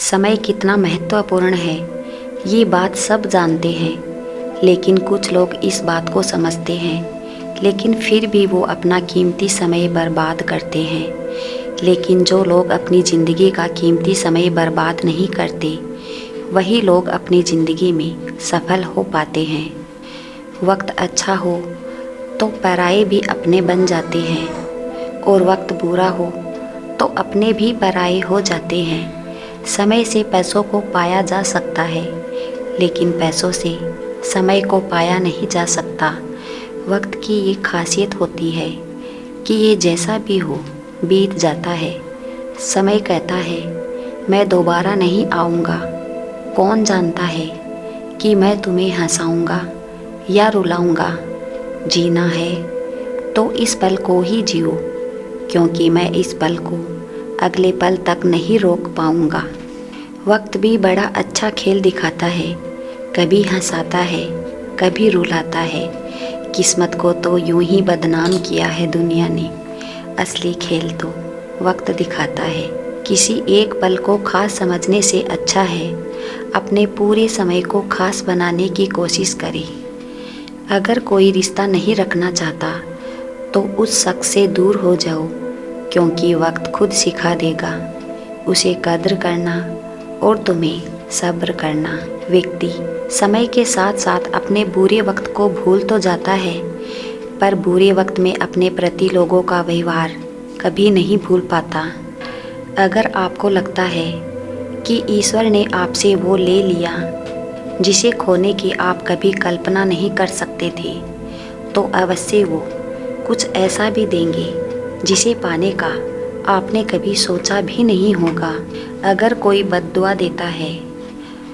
समय कितना महत्वपूर्ण है ये बात सब जानते हैं, लेकिन कुछ लोग इस बात को समझते हैं लेकिन फिर भी वो अपना कीमती समय बर्बाद करते हैं। लेकिन जो लोग अपनी ज़िंदगी का कीमती समय बर्बाद नहीं करते वही लोग अपनी ज़िंदगी में सफल हो पाते हैं। वक्त अच्छा हो तो पराये भी अपने बन जाते हैं और वक्त बुरा हो तो अपने भी पराये हो जाते हैं। समय से पैसों को पाया जा सकता है, लेकिन पैसों से समय को पाया नहीं जा सकता। वक्त की ये खासियत होती है कि ये जैसा भी हो बीत जाता है। समय कहता है मैं दोबारा नहीं आऊँगा। कौन जानता है कि मैं तुम्हें हंसाऊँगा या रुलाऊँगा। जीना है तो इस पल को ही जियो, क्योंकि मैं इस पल को अगले पल तक नहीं रोक पाऊँगा। वक्त भी बड़ा अच्छा खेल दिखाता है, कभी हंसाता है कभी रुलाता है। किस्मत को तो यूं ही बदनाम किया है दुनिया ने। असली खेल तो वक्त दिखाता है। किसी एक पल को खास समझने से अच्छा है अपने पूरे समय को खास बनाने की कोशिश करें। अगर कोई रिश्ता नहीं रखना चाहता तो उस शख्स से दूर हो जाओ, क्योंकि वक्त खुद सिखा देगा उसे कद्र करना और तुम्हें सब्र करना। व्यक्ति समय के साथ साथ अपने बुरे वक्त को भूल तो जाता है, पर बुरे वक्त में अपने प्रति लोगों का व्यवहार कभी नहीं भूल पाता। अगर आपको लगता है कि ईश्वर ने आपसे वो ले लिया जिसे खोने की आप कभी कल्पना नहीं कर सकते थे, तो अवश्य वो कुछ ऐसा भी देंगे जिसे पाने का आपने कभी सोचा भी नहीं होगा। अगर कोई बद्दुआ देता है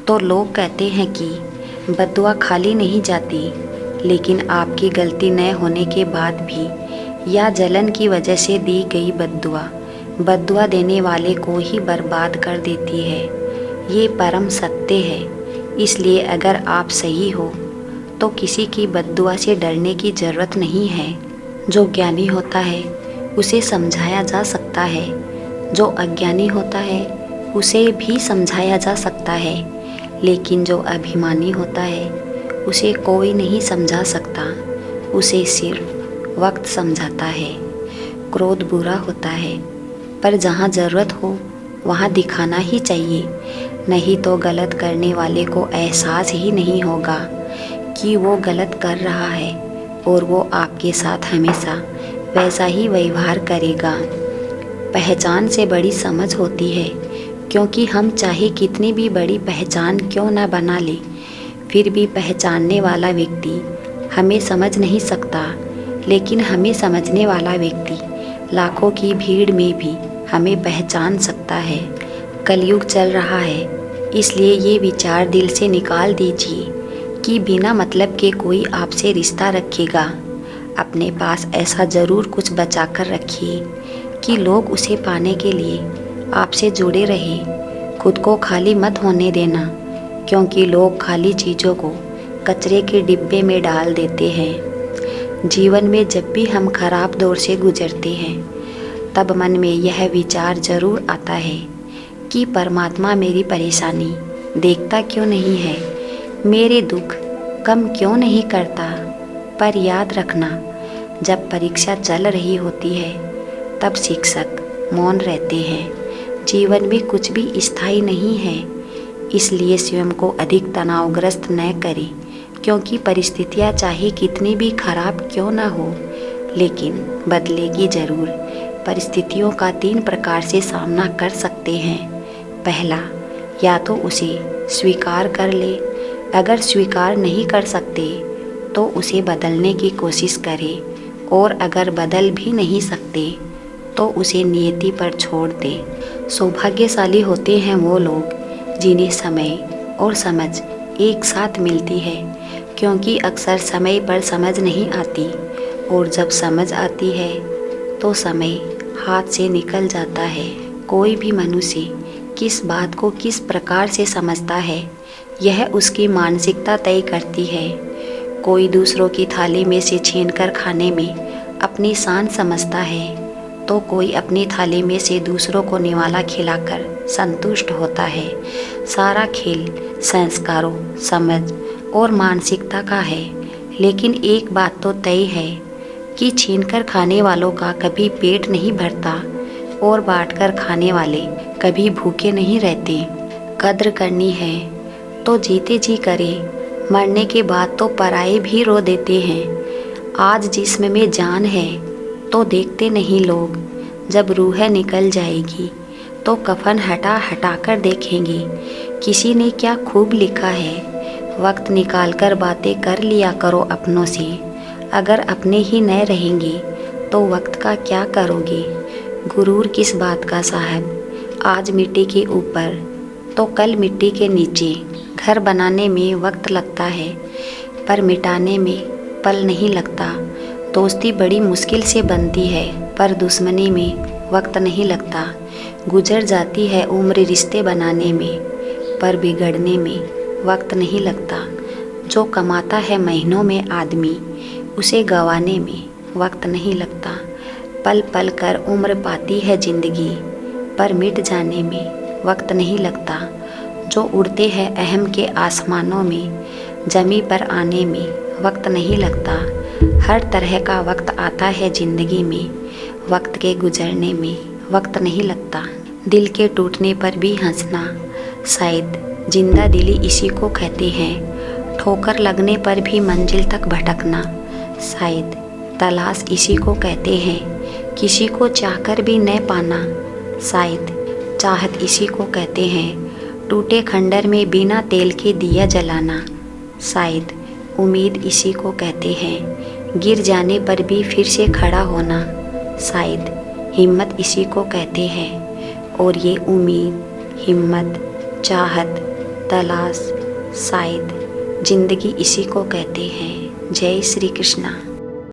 तो लोग कहते हैं कि बद्दुआ खाली नहीं जाती, लेकिन आपकी गलती न होने के बाद भी या जलन की वजह से दी गई बद्दुआ देने वाले को ही बर्बाद कर देती है। ये परम सत्य है। इसलिए अगर आप सही हो तो किसी की बद्दुआ से डरने की ज़रूरत नहीं है। जो ज्ञानी होता है उसे समझाया जा सकता है, जो अज्ञानी होता है उसे भी समझाया जा सकता है, लेकिन जो अभिमानी होता है उसे कोई नहीं समझा सकता। उसे सिर्फ वक्त समझाता है। क्रोध बुरा होता है, पर जहाँ ज़रूरत हो वहाँ दिखाना ही चाहिए, नहीं तो गलत करने वाले को एहसास ही नहीं होगा कि वो गलत कर रहा है और वो आपके साथ हमेशा वैसा ही व्यवहार करेगा। पहचान से बड़ी समझ होती है, क्योंकि हम चाहे कितनी भी बड़ी पहचान क्यों न बना ले, फिर भी पहचानने वाला व्यक्ति हमें समझ नहीं सकता, लेकिन हमें समझने वाला व्यक्ति लाखों की भीड़ में भी हमें पहचान सकता है। कलयुग चल रहा है, इसलिए ये विचार दिल से निकाल दीजिए कि बिना मतलब के कोई आपसे रिश्ता रखेगा। अपने पास ऐसा ज़रूर कुछ बचा कर रखिए कि लोग उसे पाने के लिए आपसे जुड़े रहे। खुद को खाली मत होने देना, क्योंकि लोग खाली चीज़ों को कचरे के डिब्बे में डाल देते हैं। जीवन में जब भी हम खराब दौर से गुजरते हैं तब मन में यह विचार ज़रूर आता है कि परमात्मा मेरी परेशानी देखता क्यों नहीं है, मेरे दुख कम क्यों नहीं करता। पर याद रखना, जब परीक्षा चल रही होती है तब शिक्षक मौन रहते हैं। जीवन में कुछ भी स्थायी नहीं है, इसलिए स्वयं को अधिक तनावग्रस्त न करें, क्योंकि परिस्थितियाँ चाहे कितनी भी खराब क्यों न हो, लेकिन बदलेगी ज़रूर। परिस्थितियों का 3 प्रकार से सामना कर सकते हैं। पहला, या तो उसे स्वीकार कर ले। अगर स्वीकार नहीं कर सकते तो उसे बदलने की कोशिश करें, और अगर बदल भी नहीं सकते तो उसे नियति पर छोड़ दें। सौभाग्यशाली होते हैं वो लोग जिन्हें समय और समझ एक साथ मिलती है, क्योंकि अक्सर समय पर समझ नहीं आती, और जब समझ आती है तो समय हाथ से निकल जाता है। कोई भी मनुष्य किस बात को किस प्रकार से समझता है, यह उसकी मानसिकता तय करती है। कोई दूसरों की थाली में से छीनकर खाने में अपनी शान समझता है, तो कोई अपनी थाली में से दूसरों को निवाला खिलाकर संतुष्ट होता है। सारा खेल संस्कारों, समझ और मानसिकता का है। लेकिन एक बात तो तय है कि छीनकर खाने वालों का कभी पेट नहीं भरता और बांटकर खाने वाले कभी भूखे नहीं रहते। कद्र करनी है तो जीते जी करे, मरने के बाद तो पराये भी रो देते हैं। आज जिस्म में जान है तो देखते नहीं लोग, जब रूह निकल जाएगी तो कफन हटा हटा कर देखेंगे। किसी ने क्या खूब लिखा है, वक्त निकाल कर बातें कर लिया करो अपनों से। अगर अपने ही न रहेंगे तो वक्त का क्या करोगे। गुरूर किस बात का साहब, आज मिट्टी के ऊपर तो कल मिट्टी के नीचे। घर बनाने में वक्त लगता है पर मिटाने में पल नहीं लगता। दोस्ती बड़ी मुश्किल से बनती है पर दुश्मनी में वक्त नहीं लगता। गुजर जाती है उम्र रिश्ते बनाने में पर बिगड़ने में वक्त नहीं लगता। जो कमाता है महीनों में आदमी, उसे गंवाने में वक्त नहीं लगता। पल पल कर उम्र पाती है ज़िंदगी पर मिट जाने में वक्त नहीं लगता। जो उड़ते हैं अहम के आसमानों में, जमी पर आने में वक्त नहीं लगता। हर तरह का वक्त आता है ज़िंदगी में, वक्त के गुजरने में वक्त नहीं लगता। दिल के टूटने पर भी हंसना, शायद जिंदा दिली इसी को कहते हैं। ठोकर लगने पर भी मंजिल तक भटकना, शायद तलाश इसी को कहते हैं। किसी को चाहकर भी न पाना, शायद चाहत इसी को कहते हैं। टूटे खंडर में बिना तेल के दिया जलाना, शायद उम्मीद इसी को कहते हैं। गिर जाने पर भी फिर से खड़ा होना, शायद हिम्मत इसी को कहते हैं। और ये उम्मीद, हिम्मत, चाहत, तलाश, शायद ज़िंदगी इसी को कहते हैं। जय श्री कृष्णा।